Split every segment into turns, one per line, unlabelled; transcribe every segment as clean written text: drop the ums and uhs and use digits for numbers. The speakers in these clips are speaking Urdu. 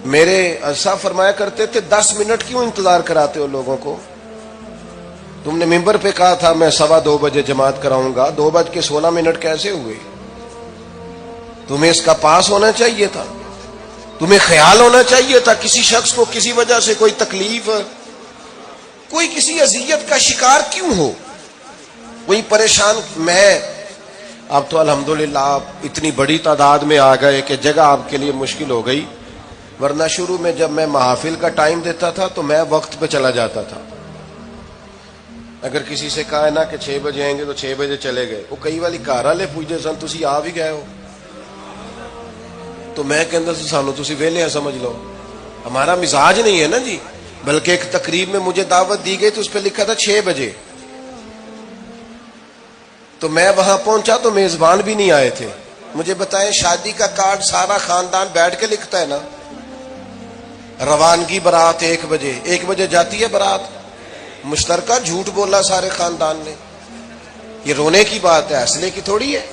میرے صاحب فرمایا کرتے تھے 10 منٹ کیوں انتظار کراتے ہو لوگوں کو؟ تم نے ممبر پہ کہا تھا میں 2:15 بجے جماعت کراؤں گا، 2:16 کیسے ہوئے؟ تمہیں اس کا پاس ہونا چاہیے تھا، تمہیں خیال ہونا چاہیے تھا کسی شخص کو کسی وجہ سے کوئی تکلیف، کوئی کسی اذیت کا شکار کیوں ہو، کوئی پریشان۔ میں اب تو الحمدللہ آپ اتنی بڑی تعداد میں آ گئے کہ جگہ آپ کے لیے مشکل ہو گئی، ورنہ شروع میں جب میں محافل کا ٹائم دیتا تھا تو میں وقت پہ چلا جاتا تھا۔ اگر کسی سے کہا ہے نا کہ 6 بجے آئیں گے تو 6 بجے چلے گئے، وہ کئی والی گھر والے پوچھتے سن تسی آ بھی گئے ہو، تو میں کہندا سی سانو تسی ویلے سمجھ لو، ہمارا مزاج نہیں ہے نا جی۔ بلکہ ایک تقریب میں مجھے دعوت دی گئی تو اس پہ لکھا تھا 6 بجے، تو میں وہاں پہنچا تو میزبان بھی نہیں آئے تھے۔ مجھے بتائیں شادی کا کارڈ سارا خاندان بیٹھ کے لکھتا ہے نا، روانگی برات 1 بجے، 1 بجے جاتی ہے برات، مشترکہ جھوٹ بولا سارے خاندان نے، یہ رونے کی بات ہے، ہنسنے کی تھوڑی ہے۔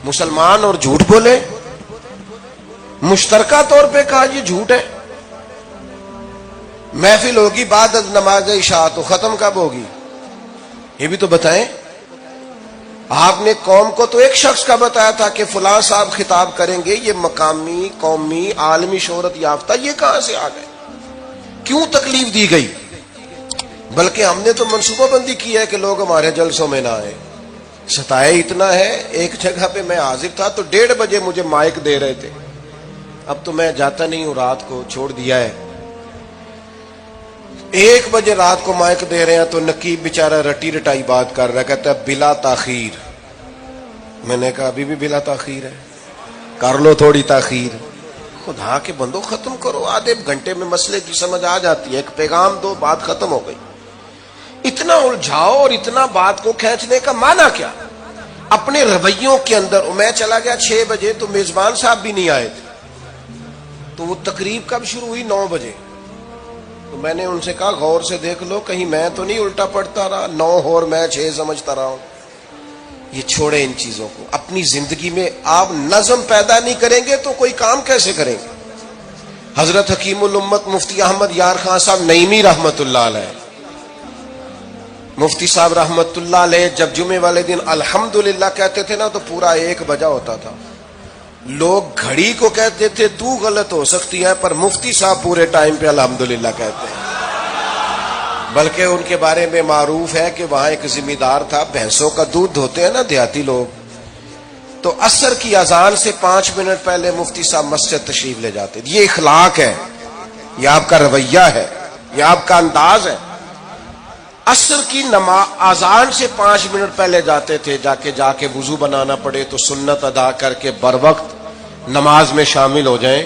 مسلمان اور جھوٹ بولے، مشترکہ طور پہ کہا یہ جھوٹ ہے۔ محفل ہوگی بعد از نماز عشاء، تو ختم کب ہوگی یہ بھی تو بتائیں۔ آپ نے قوم کو تو ایک شخص کا بتایا تھا کہ فلاں صاحب خطاب کریں گے، یہ مقامی قومی عالمی شہرت یافتہ، یہ کہاں سے آ گئے؟ کیوں تکلیف دی گئی؟ بلکہ ہم نے تو منصوبہ بندی کی ہے کہ لوگ ہمارے جلسوں میں نہ آئے۔ ستائے اتنا ہے، ایک جگہ پہ میں حاضر تھا تو 1:30 بجے مجھے مائک دے رہے تھے، اب تو میں جاتا نہیں ہوں، رات کو چھوڑ دیا ہے۔ 1 بجے رات کو مائک دے رہے ہیں تو نقیب بیچارہ رٹی رٹائی بات کر رہا ہے، کہتا ہے بلا تاخیر۔ میں نے کہا ابھی بھی بلا تاخیر ہے، کر لو تھوڑی تاخیر۔ خدا کے بندو ختم کرو، آدھے گھنٹے میں مسئلے کی سمجھ آ جاتی ہے، ایک پیغام دو، بات ختم ہو گئی۔ اتنا الجھاؤ اور اتنا بات کو کھینچنے کا معنی کیا؟ اپنے رویوں کے اندر۔ میں چلا گیا 6 بجے تو میزبان صاحب بھی نہیں آئے تھے، تو وہ تقریب کب شروع ہوئی؟ 9 بجے۔ تو میں نے ان سے کہا غور سے دیکھ لو کہیں میں تو نہیں الٹا پڑتا رہا، 9 اور میں 6 سمجھتا رہا ہوں۔ یہ چھوڑے ان چیزوں کو، اپنی زندگی میں آپ نظم پیدا نہیں کریں گے تو کوئی کام کیسے کریں گے؟ حضرت حکیم الامت مفتی احمد یار خان صاحب نعیمی رحمت اللہ علیہ، مفتی صاحب رحمت اللہ علیہ جب جمعے والے دن الحمدللہ کہتے تھے نا تو پورا 1 بجا ہوتا تھا۔ لوگ گھڑی کو کہتے تھے تو غلط ہو سکتی ہے، پر مفتی صاحب پورے ٹائم پہ الحمدللہ کہتے ہیں۔ بلکہ ان کے بارے میں معروف ہے کہ وہاں ایک ذمہ دار تھا، بھینسوں کا دودھ دھوتے ہیں نا دیہاتی لوگ، تو عصر کی اذان سے 5 منٹ پہلے مفتی صاحب مسجد تشریف لے جاتے۔ یہ اخلاق ہے، یہ آپ کا رویہ ہے، یہ آپ کا انداز ہے۔ عصر کی اذان سے 5 منٹ پہلے جاتے تھے، جا کے وضو بنانا پڑے تو سنت ادا کر کے بر وقت نماز میں شامل ہو جائیں۔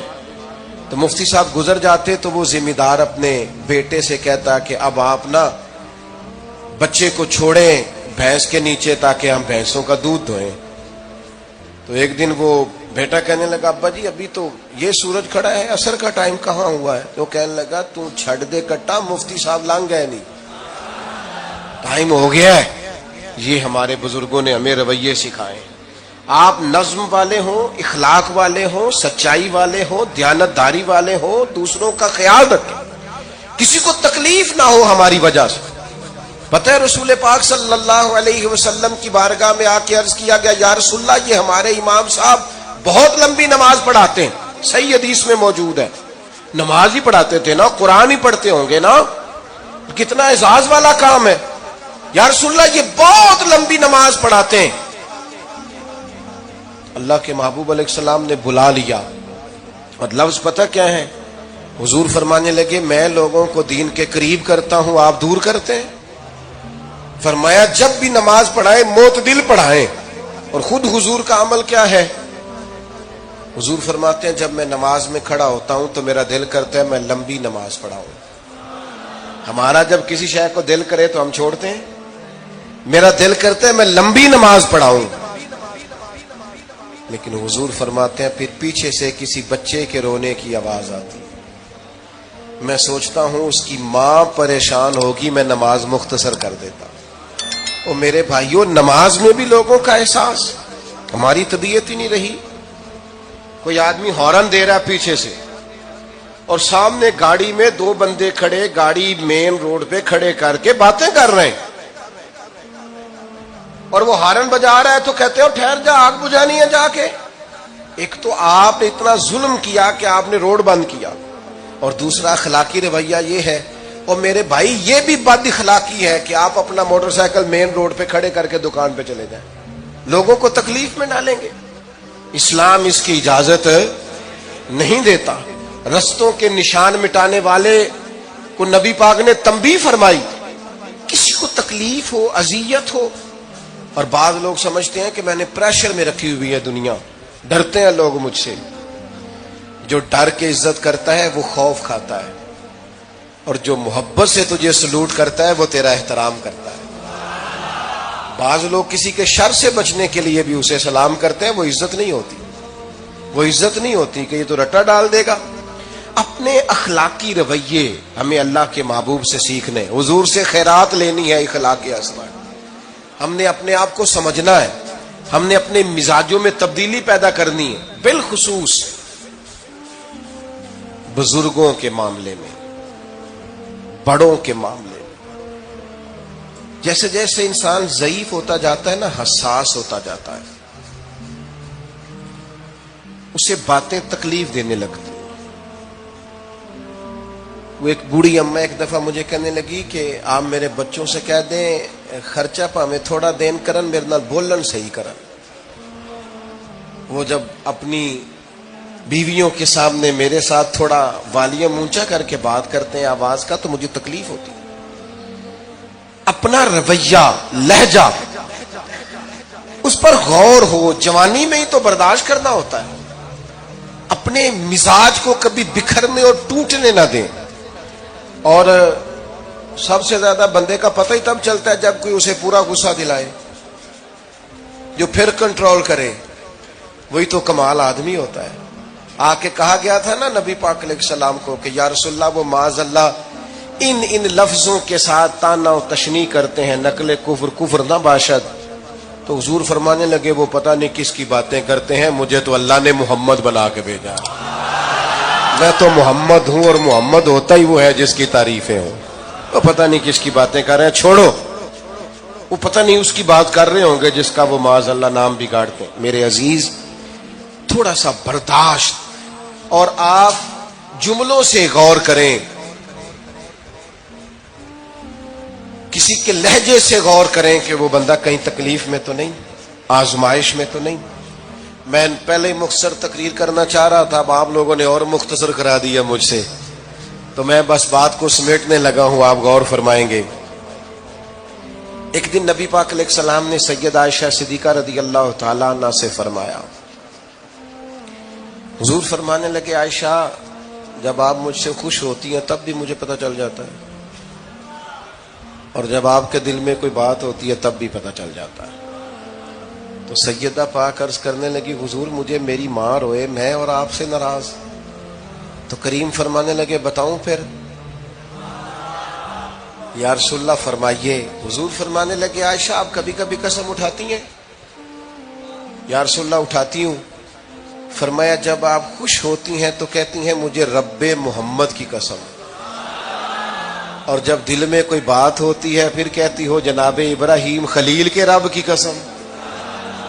تو مفتی صاحب گزر جاتے تو وہ ذمہ دار اپنے بیٹے سے کہتا کہ اب آپ نا بچے کو چھوڑیں بھینس کے نیچے تاکہ ہم بھینسوں کا دودھ دھوئیں۔ تو ایک دن وہ بیٹا کہنے لگا ابا جی ابھی تو یہ سورج کھڑا ہے، عصر کا ٹائم کہاں ہوا ہے؟ تو کہنے لگا تو چھڑ دے کٹا، مفتی صاحب لنگ گئے نہیں، ٹائم ہو گیا ہے۔ یہ ہمارے بزرگوں نے ہمیں رویے سکھائے۔ آپ نظم والے ہوں، اخلاق والے ہوں، سچائی والے ہوں، دیانتداری والے ہوں، دوسروں کا خیال رکھیں، کسی کو تکلیف نہ ہو ہماری وجہ سے۔ پتہ ہے رسول پاک صلی اللہ علیہ وسلم کی بارگاہ میں آ کے عرض کیا گیا یا رسول اللہ یہ ہمارے امام صاحب بہت لمبی نماز پڑھاتے ہیں، صحیح حدیث میں موجود ہے۔ نماز ہی پڑھاتے تھے نا، قرآن ہی پڑھتے ہوں گے نا، کتنا اعزاز والا کام ہے۔ یا رسول اللہ یہ بہت لمبی نماز پڑھاتے ہیں۔ اللہ کے محبوب علیہ السلام نے بلا لیا، اور لفظ پتہ کیا ہے؟ حضور فرمانے لگے میں لوگوں کو دین کے قریب کرتا ہوں، آپ دور کرتے ہیں۔ فرمایا جب بھی نماز پڑھائیں معتدل پڑھائیں۔ اور خود حضور کا عمل کیا ہے؟ حضور فرماتے ہیں جب میں نماز میں کھڑا ہوتا ہوں تو میرا دل کرتا ہے میں لمبی نماز پڑھاؤں۔ ہمارا جب کسی شے کو دل کرے تو ہم چھوڑتے ہیں، میرا دل کرتا ہے میں لمبی نماز پڑھاؤں۔ لیکن حضور فرماتے ہیں پھر پیچھے سے کسی بچے کے رونے کی آواز آتی، میں سوچتا ہوں اس کی ماں پریشان ہوگی، میں نماز مختصر کر دیتا۔ اور میرے بھائیوں نماز میں بھی لوگوں کا احساس، ہماری طبیعت ہی نہیں رہی۔ کوئی آدمی ہارن دے رہا پیچھے سے، اور سامنے گاڑی میں دو بندے کھڑے، گاڑی مین روڈ پہ کھڑے کر کے باتیں کر رہے ہیں، اور وہ ہارن بجا رہا ہے تو کہتے ہو ٹھہر جا، آگ بجھانی ہے جا کے۔ ایک تو آپ نے اتنا ظلم کیا کہ آپ نے روڈ بند کیا، اور دوسرا اخلاقی رویہ یہ ہے، اور میرے بھائی یہ بھی بد اخلاقی ہے کہ آپ اپنا موٹر سائیکل مین روڈ پہ کھڑے کر کے دکان پہ چلے جائیں، لوگوں کو تکلیف میں ڈالیں گے۔ اسلام اس کی اجازت نہیں دیتا۔ رستوں کے نشان مٹانے والے کو نبی پاک نے تنبیہ فرمائی، کسی کو تکلیف ہو، اذیت ہو، اور بعض لوگ سمجھتے ہیں کہ میں نے پریشر میں رکھی ہوئی ہے دنیا، ڈرتے ہیں لوگ مجھ سے۔ جو ڈر کے عزت کرتا ہے وہ خوف کھاتا ہے، اور جو محبت سے تجھے سلوٹ کرتا ہے وہ تیرا احترام کرتا ہے۔ بعض لوگ کسی کے شر سے بچنے کے لیے بھی اسے سلام کرتے ہیں، وہ عزت نہیں ہوتی، وہ عزت نہیں ہوتی کہ یہ تو رٹا ڈال دے گا۔ اپنے اخلاقی رویے ہمیں اللہ کے محبوب سے سیکھنے، حضور سے خیرات لینی ہے، اخلاق اسماء۔ ہم نے اپنے آپ کو سمجھنا ہے، ہم نے اپنے مزاجوں میں تبدیلی پیدا کرنی ہے، بالخصوص بزرگوں کے معاملے میں، بڑوں کے معاملے میں۔ جیسے جیسے انسان ضعیف ہوتا جاتا ہے نا، حساس ہوتا جاتا ہے، اسے باتیں تکلیف دینے لگتی۔ وہ ایک بوڑھی اماں ایک دفعہ مجھے کہنے لگی کہ آپ میرے بچوں سے کہہ دیں خرچہ پاویں تھوڑا دین کرن، میرے نال بولن صحیح کرن۔ وہ جب اپنی بیویوں کے سامنے میرے ساتھ تھوڑا والیوم اونچا کر کے بات کرتے ہیں آواز کا، تو مجھے تکلیف ہوتی۔ اپنا رویہ، لہجہ، اس پر غور ہو، جوانی میں ہی تو برداشت کرنا ہوتا ہے۔ اپنے مزاج کو کبھی بکھرنے اور ٹوٹنے نہ دیں۔ اور سب سے زیادہ بندے کا پتہ ہی تب چلتا ہے جب کوئی اسے پورا غصہ دلائے، جو پھر کنٹرول کرے، وہی تو کمال آدمی ہوتا ہے۔ آ کے کہا گیا تھا نا نبی پاک علیہ السلام کو کہ یا رسول اللہ، وہ معاذ اللہ ان لفظوں کے ساتھ تانا و تشنیع کرتے ہیں، نقل کفر نہ باشد۔ تو حضور فرمانے لگے وہ پتہ نہیں کس کی باتیں کرتے ہیں، مجھے تو اللہ نے محمد بنا کے بھیجا، میں تو محمد ہوں، اور محمد ہوتا ہی وہ ہے جس کی تعریفیں ہوں۔ وہ پتہ نہیں کس کی باتیں کر رہے ہیں، چھوڑو، وہ پتہ نہیں اس کی بات کر رہے ہوں گے جس کا وہ معاذ اللہ نام بگاڑتے ہیں۔ میرے عزیز، تھوڑا سا برداشت، اور آپ جملوں سے غور کریں، کسی کے لہجے سے غور کریں کہ وہ بندہ کہیں تکلیف میں تو نہیں، آزمائش میں تو نہیں۔ میں پہلے مختصر تقریر کرنا چاہ رہا تھا، اب آپ لوگوں نے اور مختصر کرا دیا مجھ سے، تو میں بس بات کو سمیٹنے لگا ہوں، آپ غور فرمائیں گے۔ ایک دن نبی پاک علیہ السلام نے سیدہ عائشہ صدیقہ رضی اللہ تعالیٰ عنہ سے فرمایا، حضور فرمانے لگے عائشہ، جب آپ مجھ سے خوش ہوتی ہیں تب بھی مجھے پتہ چل جاتا ہے، اور جب آپ کے دل میں کوئی بات ہوتی ہے تب بھی پتہ چل جاتا ہے۔ تو سیدہ پاک عرض کرنے لگی، حضور مجھے میری ماں روئے، میں اور آپ سے ناراض۔ تو کریم فرمانے لگے بتاؤں پھر؟ یا رسول اللہ فرمائیے۔ حضور فرمانے لگے عائشہ آپ کبھی کبھی قسم اٹھاتی ہیں؟ یا رسول اللہ اٹھاتی ہوں۔ فرمایا جب آپ خوش ہوتی ہیں تو کہتی ہیں مجھے رب محمد کی قسم، اور جب دل میں کوئی بات ہوتی ہے پھر کہتی ہو جناب ابراہیم خلیل کے رب کی قسم،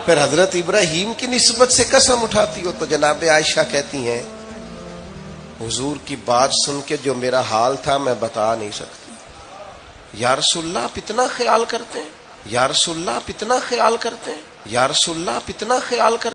پھر حضرت ابراہیم کی نسبت سے قسم اٹھاتی ہو۔ تو جناب عائشہ کہتی ہیں حضور کی بات سن کے جو میرا حال تھا میں بتا نہیں سکتی۔ یا رسول اللہ آپ اتنا خیال کرتے ہیں؟ یا رسول اللہ آپ اتنا خیال کرتے ہیں؟ یا رسول اللہ آپ اتنا خیال کرتے ہیں؟